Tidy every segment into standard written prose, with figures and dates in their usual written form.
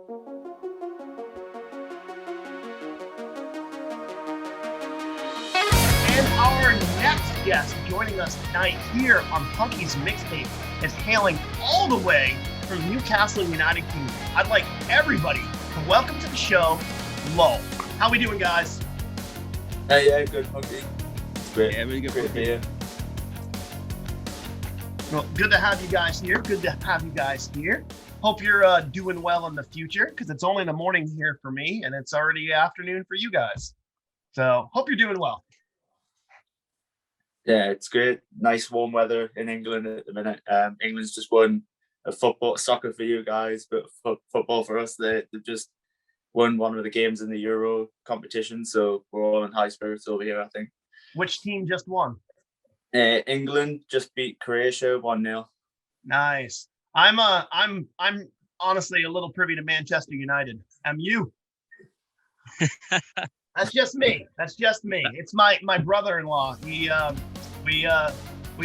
And our next guest joining us tonight here on Punky's MixTape is hailing all the way from Newcastle, United Kingdom. I'd like everybody to welcome to the show, Lull. How we doing, guys? Hey, yeah, good, Punky. It's great. Yeah, really good. Great to be here. Well, good to have you guys here. Hope you're doing well in the future, because it's only the morning here for me, and it's already afternoon for you guys. So, hope you're doing well. Yeah, it's great. Nice warm weather in England at the minute. England's just won a soccer for you guys, but football for us. They've just won one of the games in the Euro competition, so we're all in high spirits over here, I think. Which team just won? England just beat Croatia 1-0. Nice. I'm honestly a little privy to Manchester United. Am you? That's just me. It's my brother-in-law. We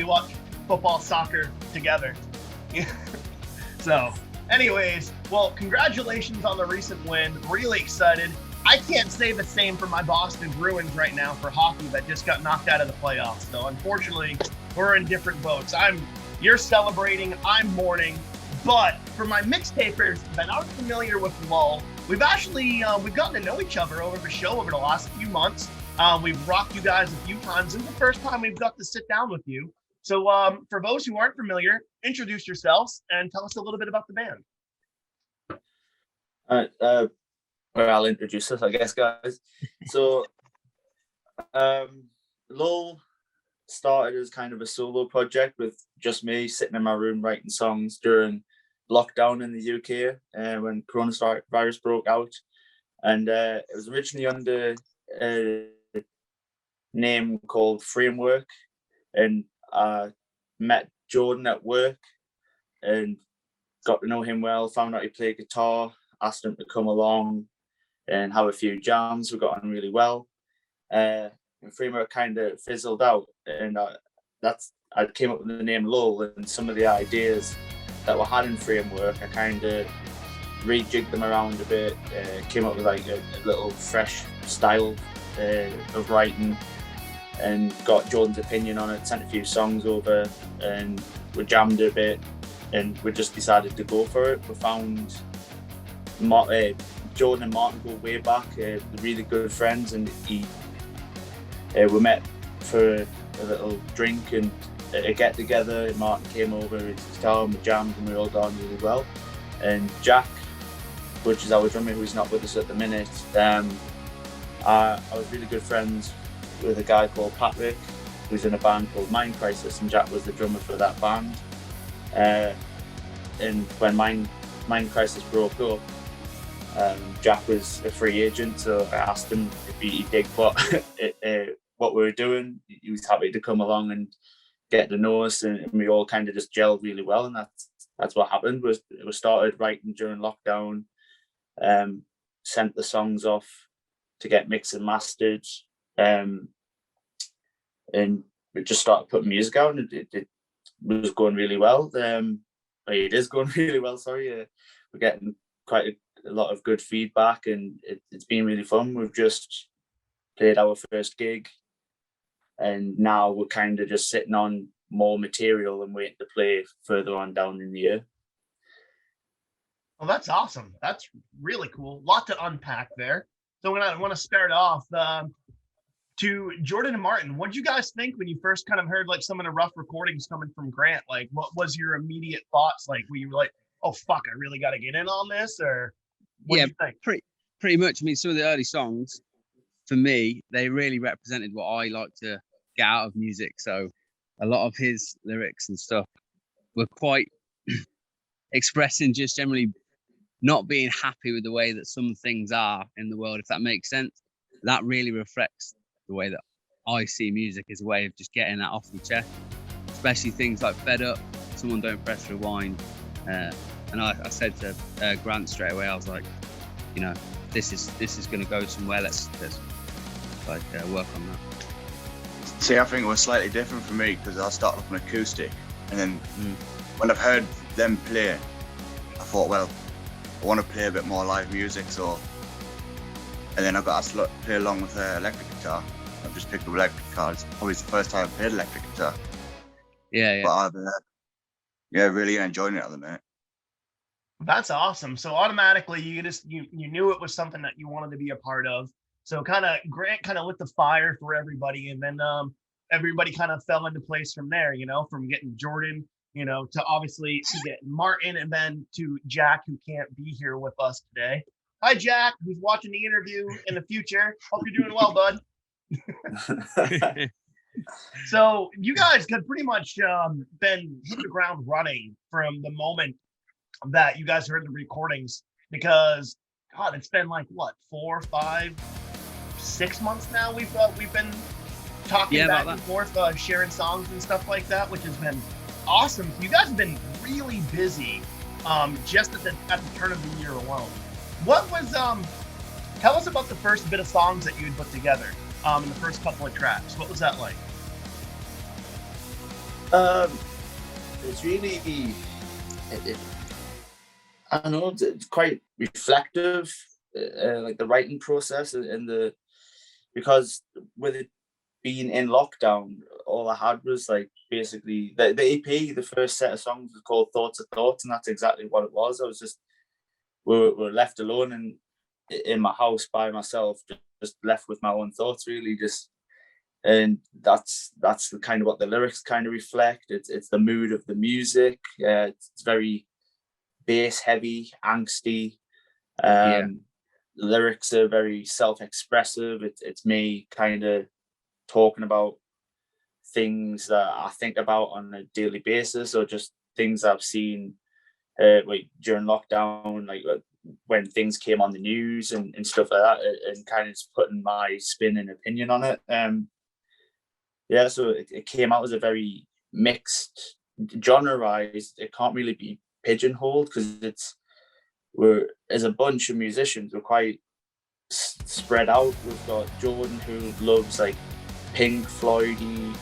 watch football, soccer together. So, anyways, well, congratulations on the recent win. Really excited. I can't say the same for my Boston Bruins right now for hockey that just got knocked out of the playoffs. So, unfortunately, we're in different boats. You're celebrating, I'm mourning. But for my mixtapers that aren't familiar with Lull, we've gotten to know each other over the show over the last few months. We've rocked you guys a few times. This is the first time we've got to sit down with you. So for those who aren't familiar, introduce yourselves and tell us a little bit about the band. All right, well, I'll introduce us, I guess, guys. So, Lull started as kind of a solo project with just me sitting in my room writing songs during lockdown in the UK when coronavirus broke out. And it was originally under a name called Framework. And I met Jordan at work and got to know him well, found out he played guitar, asked him to come along and have a few jams. We got on really well. And Framework kind of fizzled out, and I came up with the name Lull, and some of the ideas that were had in Framework, I kind of rejigged them around a bit, came up with like a little fresh style of writing, and got Jordan's opinion on it, sent a few songs over, and we jammed a bit, and we just decided to go for it. We found Jordan and Martin go way back, they're really good friends, and we met for a little drink and a get together. Martin came over with his guitar and we jammed, and we all got on really well. And Jack, which is our drummer, who's not with us at the minute, I was really good friends with a guy called Patrick, who's in a band called Mind Crisis, and Jack was the drummer for that band. And when Mind Crisis broke up, Jack was a free agent, so I asked him if he did what we were doing. He was happy to come along and get to know us, and we all kind of just gelled really well, and that's what happened. We started writing during lockdown, sent the songs off to get mixed and mastered, and we just started putting music out, and it was going really well. It is going really well, sorry. We're getting quite a lot of good feedback, and it's been really fun. We've just played our first gig, and now we're kind of just sitting on more material and waiting to play further on down in the year. Well, that's awesome. That's really cool. Lot to unpack there. So I want to start off to Jordan and Martin. What did you guys think when you first kind of heard like some of the rough recordings coming from Grant? Like, what was your immediate thoughts? Like, were you like, oh fuck, I really got to get in on this, or what do you think? Pretty much. I mean, some of the early songs, for me, they really represented what I like to get out of music. So a lot of his lyrics and stuff were quite expressing just generally not being happy with the way that some things are in the world, if that makes sense. That really reflects the way that I see music, as a way of just getting that off your chest, especially things like Fed Up, Someone Don't Press Rewind. And I said to Grant straight away, I was like, you know, this is going to go somewhere. Let's work on that. See, I think it was slightly different for me because I started off on acoustic, and then when I've heard them play, I thought, well, I want to play a bit more live music. So, and then I got asked to play along with electric guitar. I've just picked up electric guitar. It's probably the first time I've played electric guitar. Yeah, But I've really enjoying it at the minute. That's awesome. So automatically you knew it was something that you wanted to be a part of. So Grant kind of lit the fire for everybody, and then everybody kind of fell into place from there, from getting Jordan, to obviously to get Martin, and then to Jack, who can't be here with us today. Hi Jack, who's watching the interview in the future. Hope you're doing well, bud. So you guys had pretty much been hitting the ground running from the moment that you guys heard the recordings, because God, it's been like what, 4, 5, 6 months now we've been talking back and forth, sharing songs and stuff like that, which has been awesome. You guys have been really busy, just at the turn of the year alone. What was tell us about the first bit of songs that you had put together, in the first couple of tracks. What was that like? It's really I don't know, it's quite reflective, like the writing process, and because with it being in lockdown, all I had was like basically the EP. The first set of songs was called Thoughts of Thoughts, and that's exactly what it was. I was just we were left alone in my house by myself, just left with my own thoughts, really, and that's the kind of what the lyrics kind of reflect. It's the mood of the music. It's very bass heavy, angsty. The lyrics are very self-expressive. It's me kind of talking about things that I think about on a daily basis, or just things I've seen like during lockdown, like when things came on the news and stuff like that, and kind of just putting my spin and opinion on it. So it came out as a very mixed genre-wise. It can't really be pigeonholed, because we're, as a bunch of musicians, we're quite spread out. We've got Jordan, who loves like Pink Floyd-y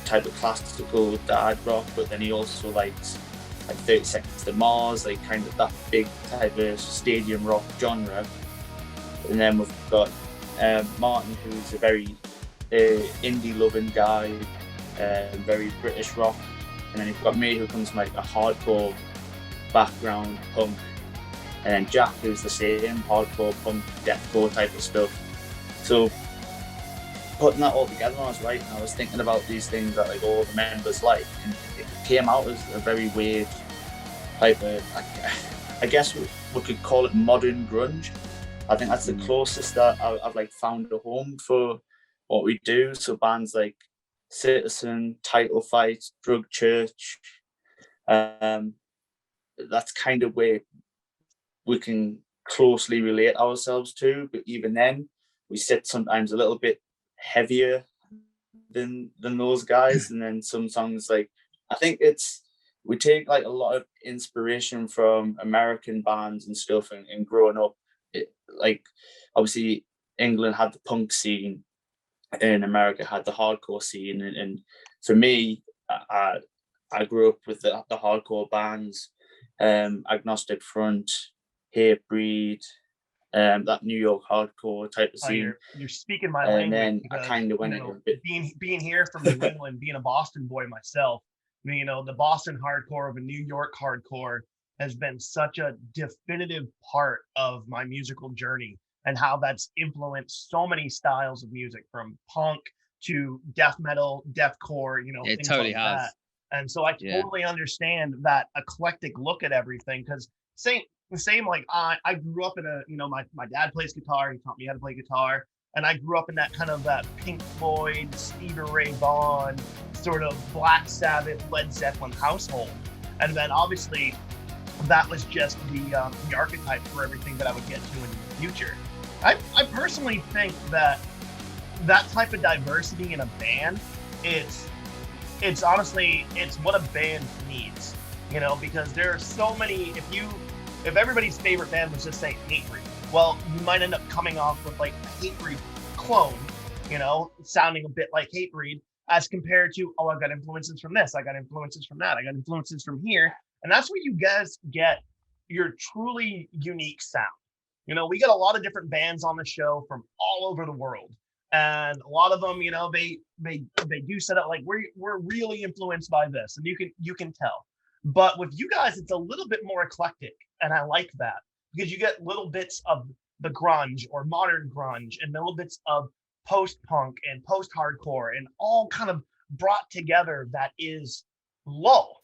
type of classical dad rock, but then he also likes like 30 Seconds to Mars, like kind of that big type of stadium rock genre. And then we've got Martin, who's a very indie loving guy, very British rock. And then you've got me, who comes from like a hardcore background, punk. And then Jack, who's the same, hardcore punk, deathcore type of stuff. So putting that all together, I was writing, I was thinking about these things that like all the members like, and it came out as a very weird type of, I guess we could call it modern grunge. I think that's the closest that I've like found a home for what we do. So bands like Citizen, Title Fight, Drug Church, that's kind of where we can closely relate ourselves to. But even then, we sit sometimes a little bit heavier than those guys. And then some songs, like, I think we take like a lot of inspiration from American bands and stuff, and growing up, like obviously England had the punk scene, and America had the hardcore scene, and for me, I grew up with the hardcore bands, Agnostic Front, Hatebreed, that New York hardcore type of scene. You're speaking my language. And then because, I kind of went in a bit. Being here from New England, being a Boston boy myself, I mean, the Boston hardcore of a New York hardcore has been such a definitive part of my musical journey, and how that's influenced so many styles of music, from punk to death metal, deathcore, it things totally like has. that. And so I totally understand that eclectic look at everything, because the same like I grew up in my dad plays guitar. He taught me how to play guitar, and I grew up in that kind of that Pink Floyd, Stevie Ray Vaughan, sort of Black Sabbath, Led Zeppelin household. And then obviously that was just the archetype for everything that I would get to in the future. I personally think that type of diversity in a band, it's honestly, it's what a band needs, because there are so many. If everybody's favorite band was just say Hatebreed, well, you might end up coming off with like a Hatebreed clone, sounding a bit like Hatebreed, as compared to, I got influences from this, I got influences from that, I got influences from here. And that's what you guys get, your truly unique sound. You know, we get a lot of different bands on the show from all over the world, and a lot of them, you know, they do set up like we're really influenced by this, and you can tell. But with you guys, it's a little bit more eclectic, and I like that because you get little bits of the grunge or modern grunge, and little bits of post-punk and post-hardcore, and all kind of brought together. That is Lull.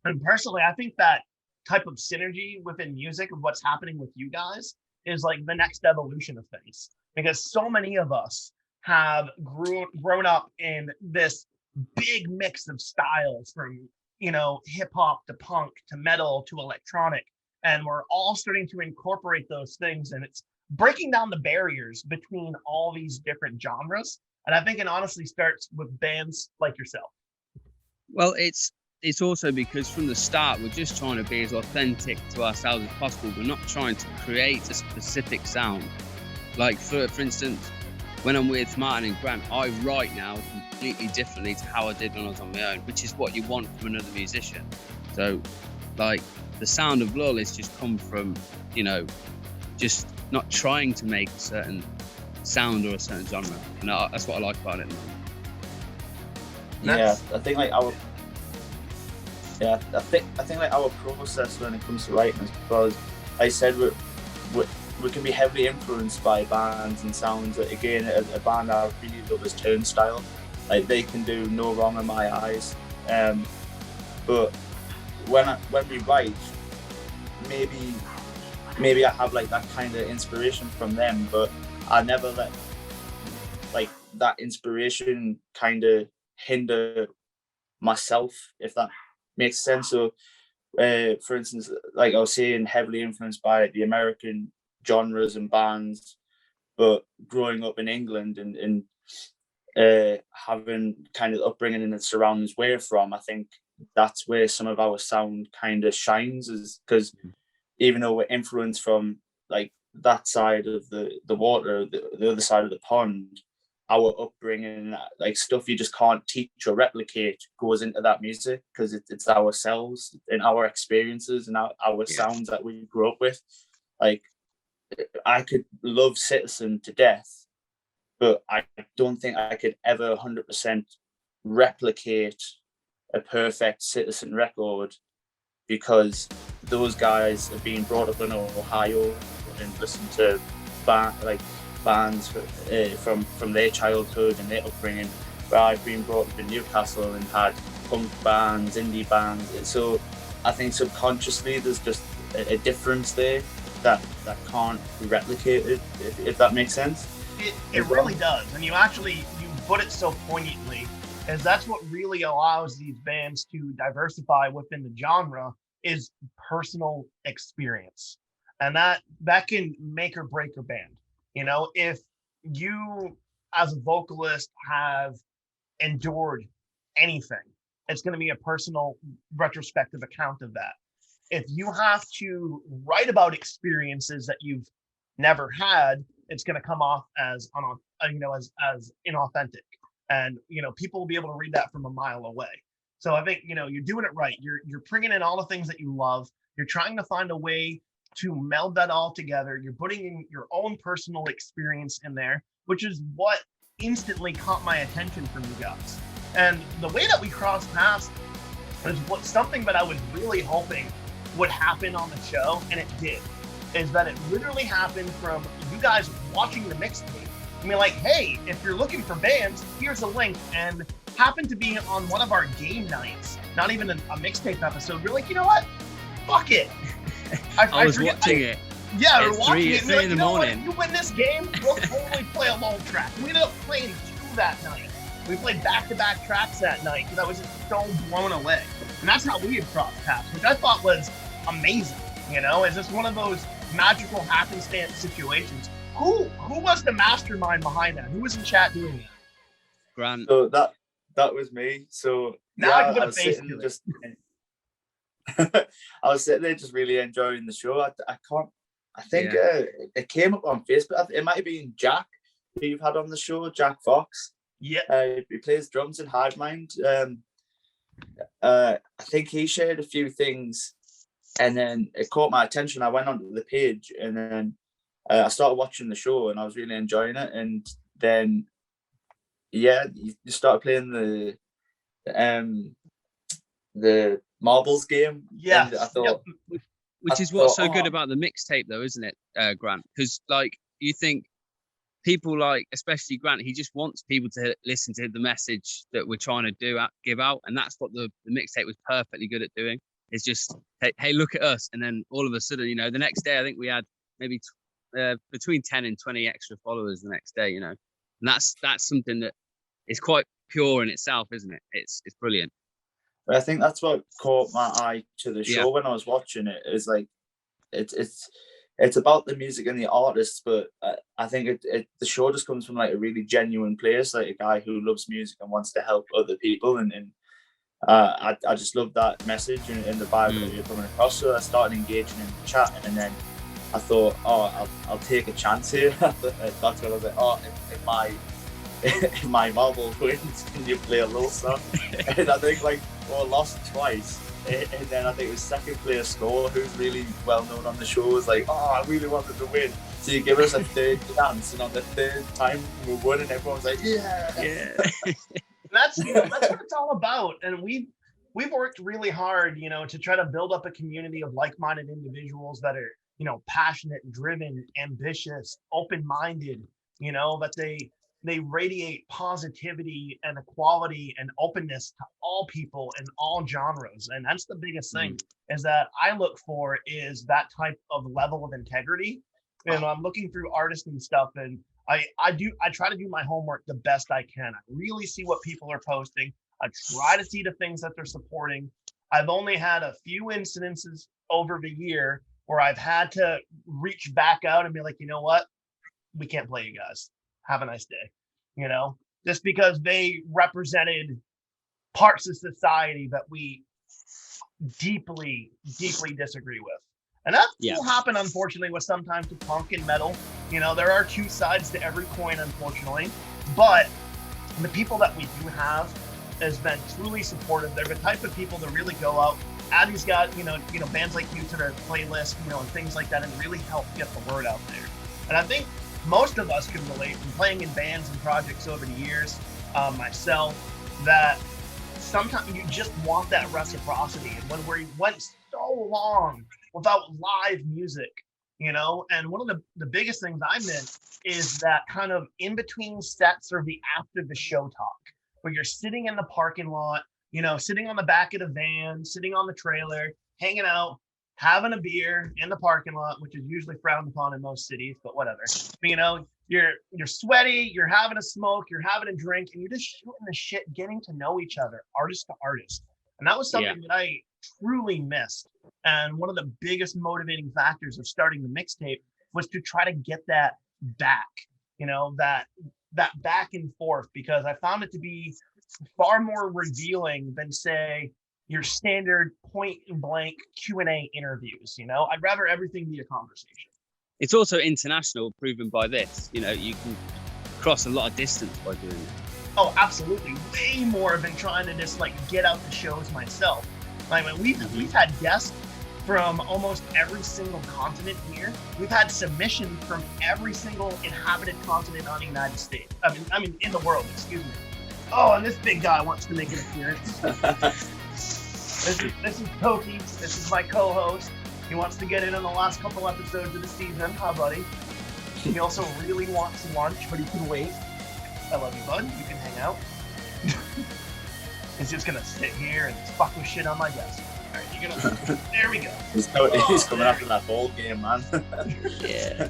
And personally, I think that type of synergy within music of what's happening with you guys is like the next evolution of things, because so many of us have grown up in this big mix of styles, from, you know, hip hop to punk to metal to electronic, and we're all starting to incorporate those things, and it's breaking down the barriers between all these different genres. And I think it honestly starts with bands like yourself. Well, it's also because from the start we're just trying to be as authentic to ourselves as possible. We're not trying to create a specific sound. Like for instance, when I'm with Martin and Grant, I write now completely differently to how I did when I was on my own, which is what you want from another musician. So like the sound of Lull is just come from, you know, just not trying to make a certain sound or a certain genre. And that's what I like about it. Yeah, I think like our like our process when it comes to writing is because, like I said, we can be heavily influenced by bands and sounds. Again, a band I really love is Turnstile. Like they can do no wrong in my eyes. But when we write, maybe I have like that kind of inspiration from them, but I never let like that inspiration kind of hinder myself, if that makes sense. So for instance, like I was saying, heavily influenced by the American genres and bands, but growing up in England and having kind of upbringing in the surroundings we're from, I think that's where some of our sound kind of shines, is because even though we're influenced from like that side of the water, the other side of the pond, our upbringing, like stuff you just can't teach or replicate, goes into that music because it's ourselves and our experiences and our sounds that we grew up with. Like I could love Citizen to death, but I don't think I could ever 100% replicate a perfect Citizen record, because those guys have been brought up in Ohio and listened to bands from their childhood and their upbringing, where I've been brought up in Newcastle and had punk bands, indie bands. So I think subconsciously there's just a difference there that can't be replicated, if that makes sense. It really does. And you put it so poignantly, as that's what really allows these bands to diversify within the genre, is personal experience. And that can make or break a band. You know, if you as a vocalist have endured anything, it's going to be a personal retrospective account of that. If you have to write about experiences that you've never had, it's going to come off as as inauthentic, and people will be able to read that from a mile away. So I think you're doing it right. You're bringing in all the things that you love. You're trying to find a way to meld that all together. You're putting in your own personal experience in there, which is what instantly caught my attention from you guys. And the way that we crossed paths is something that I was really hoping would happen on the show, and it did. Is that it literally happened from you guys watching the mixtape. I mean, like, hey, if you're looking for bands, here's a link, and happened to be on one of our game nights, not even a mixtape episode. We're like, you know what? Fuck it. I was watching it. Yeah, we're watching it. Three in the morning. If you win this game, we'll totally play a Lull track. We ended up playing 2 that night. We played back-to-back tracks that night because I was just so blown away. And that's how we had crossed paths, which I thought was amazing. It's just one of those magical happenstance situations. Who was the mastermind behind that? Who was in chat doing that? Grant. So that was me. So now I can put a face to it. I was sitting there just really enjoying the show. I think it came up on Facebook. It might have been Jack, who you've had on the show, Jack Fox. Yeah. He plays drums in Hive Mind. I think he shared a few things and then it caught my attention. I went onto the page, and then I started watching the show, and I was really enjoying it. And then, yeah, you started playing the marbles game. Yeah. And I thought, Which is what's so good about the mixtape, though, isn't it, Grant? Because like you think people like, especially Grant, he just wants people to listen to the message that we're trying to give out, and that's what the mixtape was perfectly good at doing. It's just, hey, look at us, and then all of a sudden, you know, the next day I think we had maybe between 10 and 20 extra followers the next day, you know, and that's something that is quite pure in itself, isn't it? It's brilliant. I think that's what caught my eye to the show when I was watching it. Is like it's about the music and the artists, but I think the show just comes from like a really genuine place, like a guy who loves music and wants to help other people, and I just love that message and the vibe that you're coming across. So I started engaging in the chat, and then I thought, I'll take a chance here. That's when I was like, if my marble wins, can you play a Lull song? And I think lost twice. And then I think it was second place Score, who's really well known on the show, was like, I really wanted to win. So you give us a third chance, and on the third time we won, and everyone's like, yeah. That's what it's all about. And we've worked really hard, you know, to try to build up a community of like-minded individuals that are, you know, passionate, driven, ambitious, open-minded, you know, but they radiate positivity and equality and openness to all people in all genres. And that's the biggest thing is that I look for is that type of level of integrity. And I'm looking through artists and stuff, and I try to do my homework the best I can. I really see what people are posting. I try to see the things that they're supporting. I've only had a few incidences over the year where I've had to reach back out and be like, you know what? We can't play you guys. Have a nice day, you know, just because they represented parts of society that we deeply, deeply disagree with. And that will happen, unfortunately, with sometimes with punk and metal. You know, there are two sides to every coin, unfortunately. But the people that we do have has been truly supportive. They're the type of people that really go out. Abby's got, you know, bands like you to their playlist, you know, and things like that, and really help get the word out there. And I think most of us can relate from playing in bands and projects over the years, myself, that sometimes you just want that reciprocity. And when we went so long without live music, you know, and one of the biggest things I miss is that kind of in between sets or the after the show talk, where you're sitting in the parking lot, you know, sitting on the back of the van, sitting on the trailer, hanging out, having a beer in the parking lot, which is usually frowned upon in most cities, but whatever. But, you know, you're sweaty, you're having a smoke, you're having a drink, and you're just shooting the shit, getting to know each other, artist to artist. And that was something that I truly missed. And one of the biggest motivating factors of starting the mixtape was to try to get that back, you know, that back and forth, because I found it to be far more revealing than, say, your standard point and blank Q&A interviews. You know, I'd rather everything be a conversation. It's also international, proven by this. You know, you can cross a lot of distance by doing it. Oh, absolutely. Way more than trying to just like get out the shows myself. Like, we've had guests from almost every single continent here. We've had submissions from every single inhabited continent on the United States. I mean, in the world, excuse me. Oh, and this big guy wants to make an appearance. This is Toki. This is my co-host. He wants to get in on the last couple episodes of the season. Hi, buddy. He also really wants lunch, but he can wait. I love you, bud. You can hang out. He's just gonna sit here and fuck with shit on my desk. All right, you're gonna. There we go. He's coming after that ball game, man. Yeah.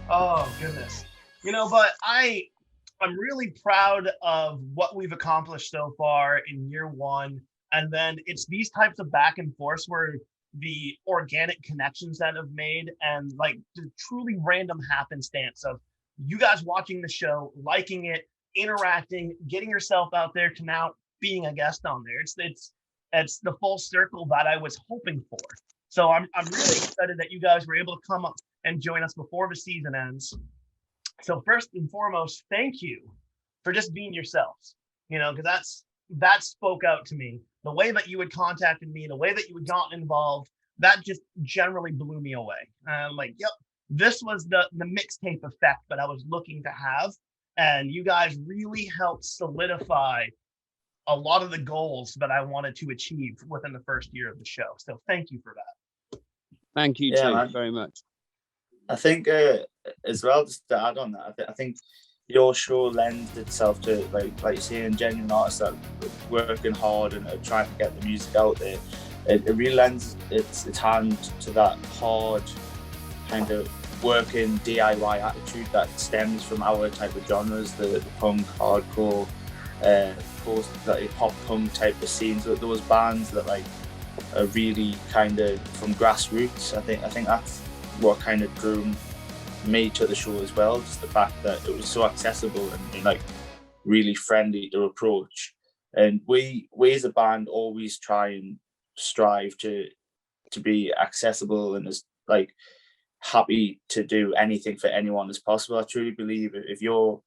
Oh goodness. You know, but I'm really proud of what we've accomplished so far in year one. And then it's these types of back and forth where the organic connections that I've made, and like the truly random happenstance of you guys watching the show, liking it, interacting, getting yourself out there to now being a guest on there. It's the full circle that I was hoping for. So I'm really excited that you guys were able to come up and join us before the season ends. So first and foremost, thank you for just being yourselves, you know, because that spoke out to me. The way that you had contacted me, the way that you had gotten involved that just generally blew me away. I'm like, yep, this was the mixtape effect that I was looking to have. And you guys really helped solidify a lot of the goals that I wanted to achieve within the first year of the show. So thank you for that. Thank you, Yeah, too, man. very much. I think as well, just to add on that, I think your show lends itself to like you're saying, genuine artists that are working hard and are trying to get the music out there. It really lends its hand to that hard kind of working DIY attitude that stems from our type of genres, the punk, hardcore, post like pop punk type of scenes. Those bands that like are really kind of from grassroots. I think that's what kind of drew me to the show as well. Just the fact that it was so accessible and like really friendly to approach. And we as a band always try and strive to be accessible and as like happy to do anything for anyone as possible. I truly believe if you're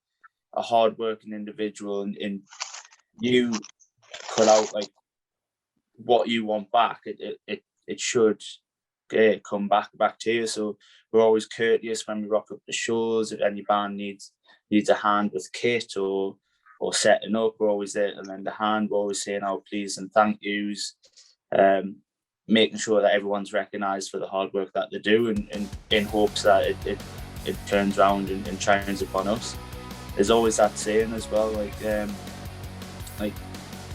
a hardworking individual and you put out like what you want back, it should come back to you. So we're always courteous when we rock up the shows. If any band needs a hand with kit or setting up, we're always there to lend a hand. We're always saying our please and thank yous, making sure that everyone's recognised for the hard work that they do, and in hopes that it turns around and shines upon us. There's always that saying as well, like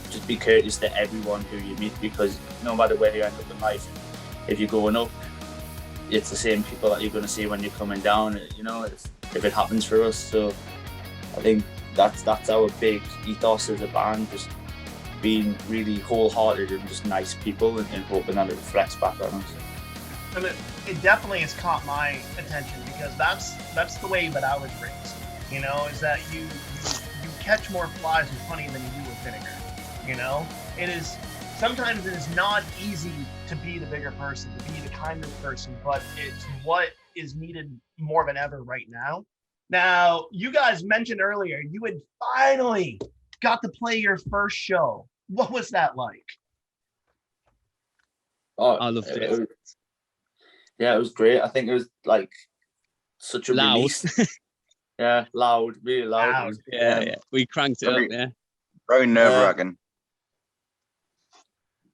just be courteous to everyone who you meet, because no matter where you end up in life, if you're going up, it's the same people that you're going to see when you're coming down. You know, if it happens for us. So I think that's our big ethos as a band, just being really wholehearted and just nice people, and hoping that it reflects back on us. And it definitely has caught my attention, because that's the way that I was raised. You know, is that you catch more flies with honey than you do with vinegar. You know, sometimes it is not easy to be the bigger person, to be the kinder person, but it's what is needed more than ever right now. Now, you guys mentioned earlier you had finally got to play your first show. What was that like? Oh, I loved it. Yeah, it was great. I think it was like such a Loud. release. Yeah, loud, really loud. Loud. Yeah. We cranked it up, yeah. Very nerve-wracking.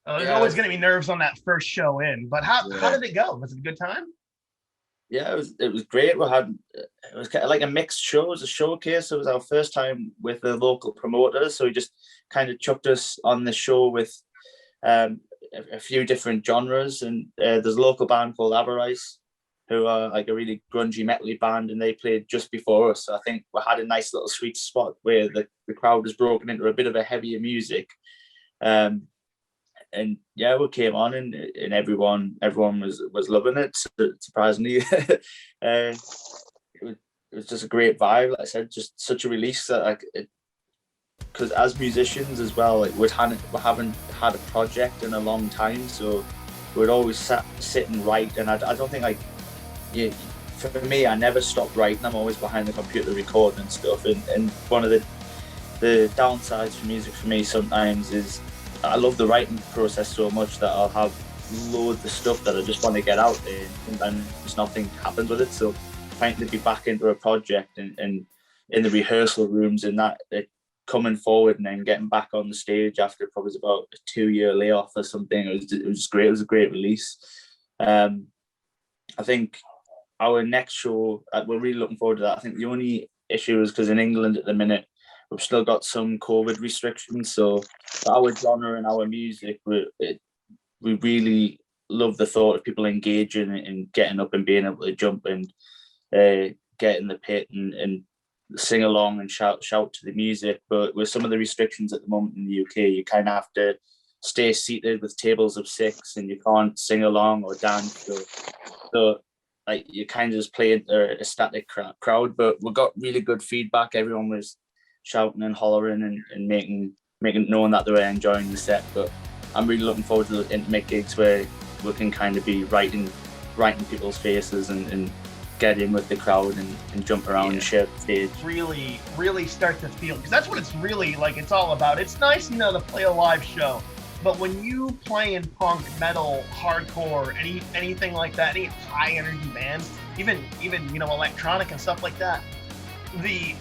There's always going to be nerves on that first show in, but how did it go? Was it a good time? Yeah, it was great. It was kind of like a mixed show. It was a showcase. It was our first time with the local promoters, so he just kind of chucked us on the show with a few different genres. And there's a local band called Avarice, who are like a really grungy metally band, and they played just before us. So I think we had a nice little sweet spot where the crowd was broken into a bit of a heavier music. And yeah, we came on and everyone was loving it. Surprisingly, it was just a great vibe. Like I said, just such a release that like because as musicians as well, like we haven't had a project in a long time, so we'd always sit and write. And I don't think like for me, I never stopped writing. I'm always behind the computer recording and stuff. And one of the downsides for music for me sometimes is I love the writing process so much that I'll have loads of stuff that I just want to get out there, and then just nothing happens with it. So trying to be back into a project and in the rehearsal rooms and that, coming forward and then getting back on the stage after probably about a 2-year layoff or something, it was great. It was a great release. I think our next show, we're really looking forward to that. I think the only issue is because in England at the minute, we've still got some COVID restrictions, so our genre and our music, we really love the thought of people engaging and getting up and being able to jump and get in the pit and sing along and shout to the music. But with some of the restrictions at the moment in the UK, you kind of have to stay seated with tables of 6, and you can't sing along or dance. So like you kind of just play into a static crowd. But we got really good feedback. Everyone was shouting and hollering and making known that they were enjoying the set. But I'm really looking forward to the intimate gigs where we can kind of be right in people's faces and get in with the crowd and jump around and share the stage. Really start to feel, because that's what it's really like. It's all about. It's nice, to play a live show, But when you play in punk, metal, hardcore, anything like that, any high energy bands, even electronic and stuff like that, the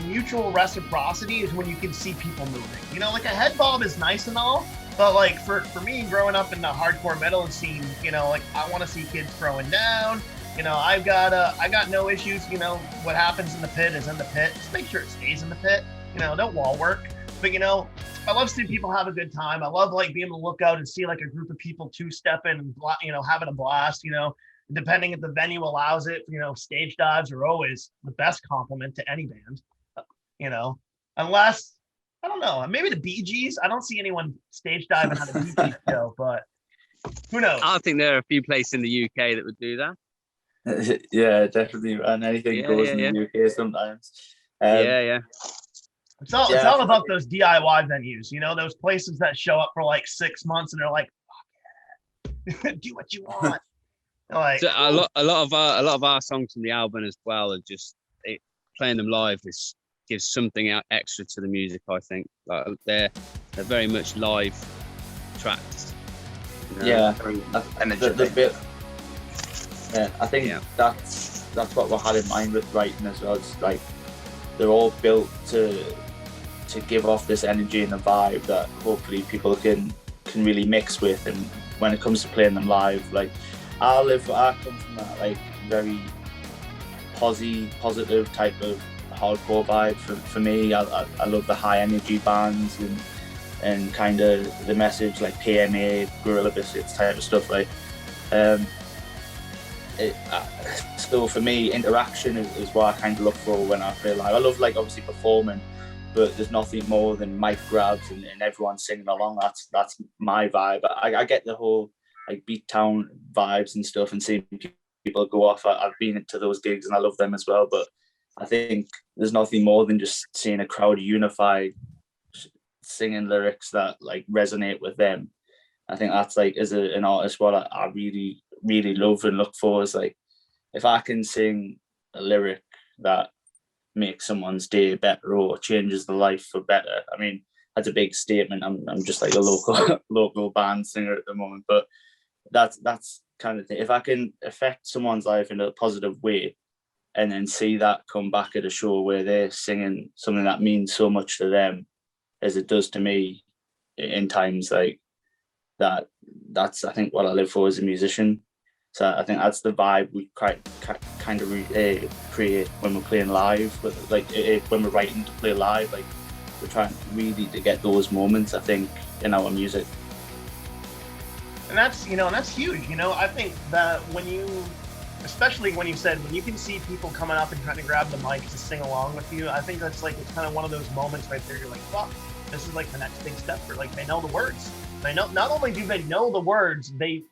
mutual reciprocity is when you can see people moving. Like a head bob is nice and all, but like for me growing up in the hardcore metal scene, like I want to see kids throwing down. I got no issues. What happens in the pit is in the pit. Just make sure it stays in the pit. Don't wall work. But I love seeing people have a good time. I love like being able to look out and see like a group of people two-stepping and having a blast. Depending if the venue allows it. Stage dives are always the best compliment to any band. Unless I don't know, maybe the Bee Gees. I don't see anyone stage diving on a Bee Gees show, but who knows? I think there are a few places in the UK that would do that. Yeah, definitely, and anything goes in the UK sometimes. Yeah. It's all about those DIY venues, those places that show up for like 6 months and they're like, do what you want. Like so a lot of our songs from the album as well are just playing them live gives something out extra to the music. I think like they're very much live tracks. Yeah, the bit. Yeah, I think that's what we had in mind with writing as well. It's like they're all built to give off this energy and a vibe that hopefully people can really mix with. And when it comes to playing them live, like I come from that like very positive type of hardcore vibe. For me, I love the high energy bands and kind of the message like PMA, Gorilla Biscuits type of stuff. Like, so for me, interaction is what I kind of look for when I play live. I love like obviously performing, but there's nothing more than mic grabs and everyone singing along. That's my vibe. I get the whole like Beattown vibes and stuff and seeing people go off. I've been into those gigs and I love them as well. But I think there's nothing more than just seeing a crowd unified, singing lyrics that like resonate with them. I think that's like as an artist what I really, really love and look for is like if I can sing a lyric that makes someone's day better or changes the life for better. I mean, that's a big statement. I'm just like a local band singer at the moment, but that's kind of thing. If I can affect someone's life in a positive way and then see that come back at a show where they're singing something that means so much to them as it does to me in times like that, that's I think what I live for as a musician. So I think that's the vibe we kind of create when we're playing live. With like when we're writing to play live, like we're trying really to get those moments. I think in our music, and that's huge. I think that especially when you said when you can see people coming up and trying to grab the mic to sing along with you, I think that's like it's kind of one of those moments right there. You're like, fuck, this is like the next big step. For like they know the words. They know not only do they know the words, they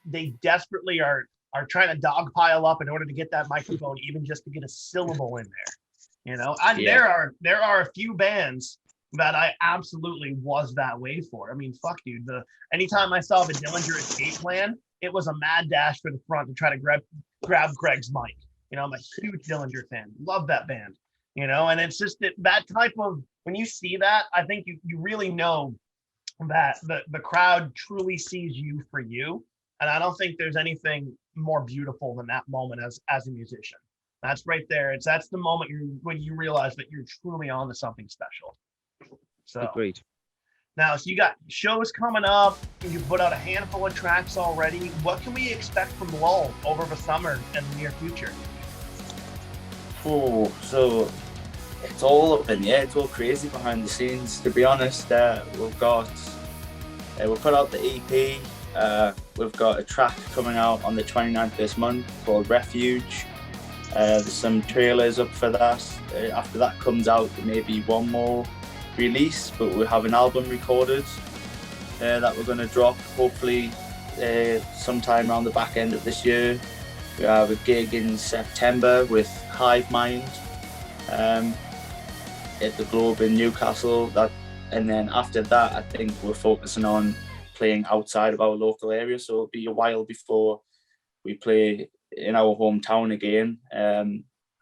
desperately are trying to dogpile up in order to get that microphone, even just to get a syllable in there. And there are a few bands that I absolutely was that way for. I mean, fuck, dude. Anytime I saw the Dillinger Escape Plan, it was a mad dash for the front to try to grab Greg's mic. I'm a huge Dillinger fan. Love that band. And it's just that type of when you see that, I think you really know that the crowd truly sees you for you. And I don't think there's anything more beautiful than that moment as a musician. That's right there. That's the moment when you realize that you're truly on to something special. So agreed. Now, so you got shows coming up. You put out a handful of tracks already. What can we expect from Lull over the summer and the near future? Oh, so it's all up in the air. It's all crazy behind the scenes. To be honest, we put out the EP. We've got a track coming out on the 29th this month called Refuge. There's some trailers up for that. After that comes out, there may be one more release, but we have an album recorded that we're going to drop hopefully sometime around the back end of this year. We have a gig in September with Hive Mind at the Globe in Newcastle. And then after that, I think we're focusing on playing outside of our local area, so it'll be a while before we play in our hometown again.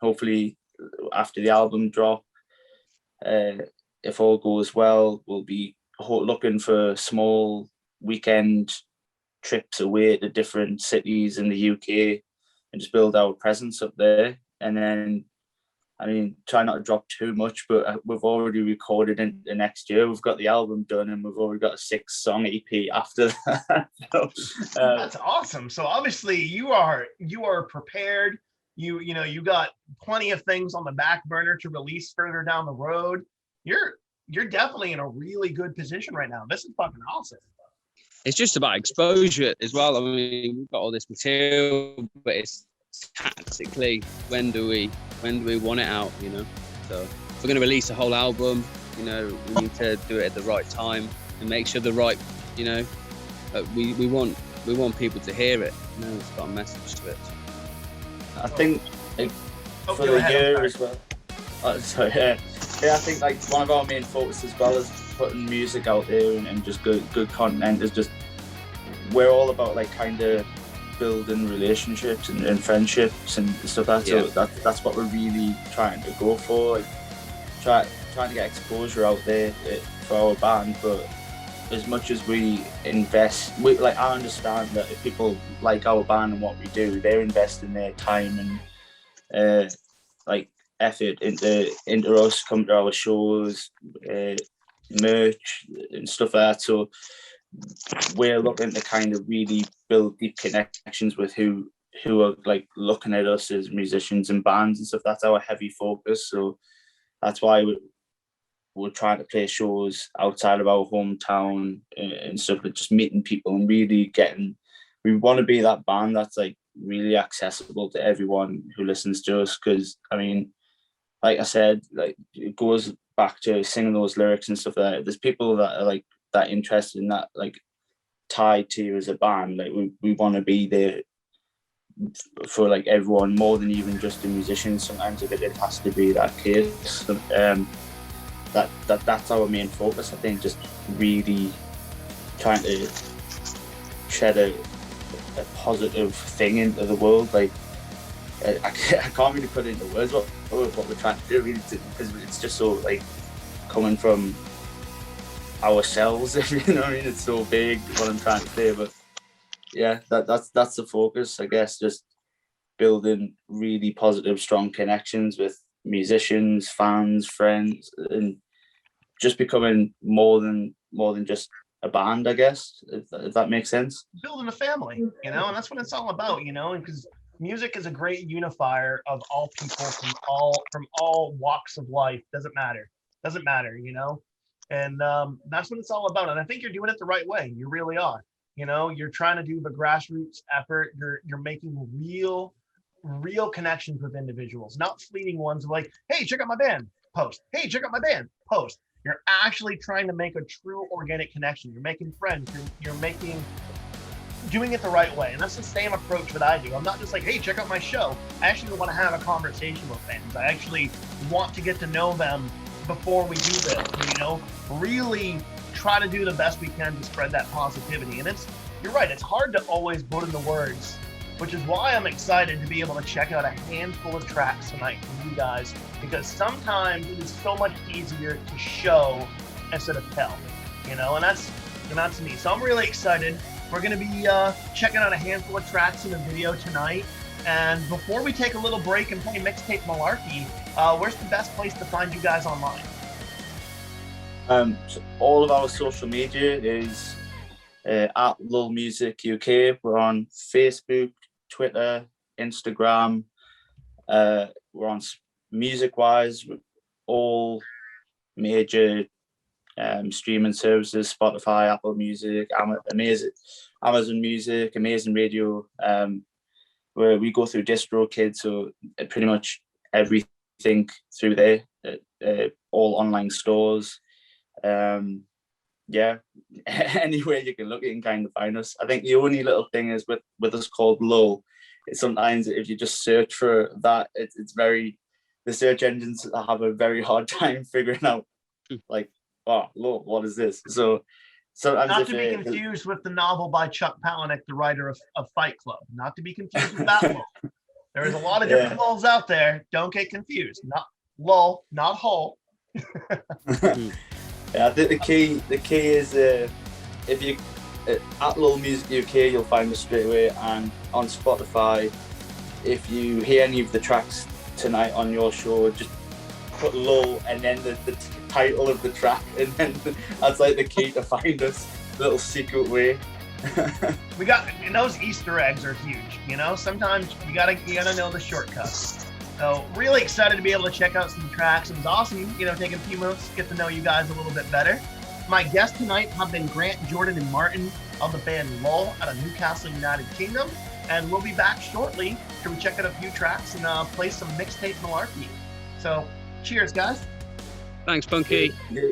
Hopefully after the album drop, if all goes well, we'll be looking for small weekend trips away to different cities in the UK and just build our presence up there. And then, I mean, try not to drop too much, but we've already recorded into next year. We've got the album done, and we've already got a 6-song EP after that. So, that's awesome. So obviously you are prepared. You know, you got plenty of things on the back burner to release further down the road. You're definitely in a really good position right now. This is fucking awesome. It's just about exposure as well. I mean, we've got all this material, but it's tactically when do we want it out, you know? So if we're going to release a whole album, you know, we need to do it at the right time and make sure the right, you know, we want people to hear it, you know, it's got a message to it. I think for the year as well. So yeah, I think like one of our main focus as well as putting music out there and just good content is just, we're all about like kind of building relationships and friendships and stuff like that. Yeah. So that's what we're really trying to go for, like trying to get exposure out there for our band. But as much as we invest, I understand that if people like our band and what we do, they're investing their time and like effort into us, coming to our shows, merch and stuff like that. So we're looking to kind of really build deep connections with who are like looking at us as musicians and bands and stuff. That's our heavy focus. So that's why we're trying to play shows outside of our hometown and stuff, like just meeting people and really we want to be that band that's like really accessible to everyone who listens to us. Because I mean, like I said, like it goes back to singing those lyrics and stuff like that. There's people that are like that interested in that, like tied to you as a band. Like we want to be there for like everyone more than even just the musicians. Sometimes it has to be that case. That's our main focus. I think just really trying to shed a positive thing into the world. Like I can't really put it into words what we're trying to do, really, because it's just so like coming from ourselves. You know what I mean? It's so big what I'm trying to say, but yeah, that's the focus, I guess. Just building really positive, strong connections with musicians, fans, friends, and just becoming more than just a band, I guess, if that makes sense. Building a family, you know, and that's what it's all about, you know, because music is a great unifier of all people from all walks of life. Doesn't matter, you know, and that's what it's all about. And I think you're doing it the right way. You really are. You know, you're trying to do the grassroots effort. You're making real connections with individuals, not fleeting ones like, hey, check out my band, post. Hey, check out my band, post. You're actually trying to make a true organic connection. You're making friends. You're doing it the right way. And that's the same approach that I do. I'm not just like, hey, check out my show. I actually want to have a conversation with fans. I actually want to get to know them before we do this, you know, really try to do the best we can to spread that positivity. And you're right, it's hard to always put into words, which is why I'm excited to be able to check out a handful of tracks tonight from you guys, because sometimes it is so much easier to show instead of tell, you know, and that's me. So I'm really excited. We're going to be checking out a handful of tracks in the video tonight. And before we take a little break and play Mixtape Malarkey, where's the best place to find you guys online? So all of our social media is at Lull Music UK. We're on Facebook, Twitter, Instagram. We're on music-wise with all major streaming services: Spotify, Apple Music, Amazon Music, Amazing Radio. Where we go through DistroKid, so pretty much everything through there. All online stores. Yeah, anywhere you can look, you can kind of find us. I think the only little thing is with us called Lull. Sometimes if you just search for that, it's very, the search engines have a very hard time figuring out like, oh, Lull, what is this? So sometimes not to be confused with the novel by Chuck Palahniuk, the writer of Fight Club. Not to be confused with that Lull. There is a lot of different Lulls out there. Don't get confused. Not Lull, not Hull. Yeah, I think the key is if you at Lull Music UK, you'll find us straight away, and on Spotify. If you hear any of the tracks tonight on your show, just put Lull and then the title of the track, and then that's like the key to find us. Little secret way. We got, and those Easter eggs are huge. You know, sometimes you gotta know the shortcuts. So really excited to be able to check out some tracks. It was awesome, you know, taking a few minutes to get to know you guys a little bit better. My guests tonight have been Grant, Jordan, and Martin of the band Lull out of Newcastle, United Kingdom. And we'll be back shortly to check out a few tracks and play some MixTape malarkey. So, cheers, guys. Thanks, Punky. Yeah.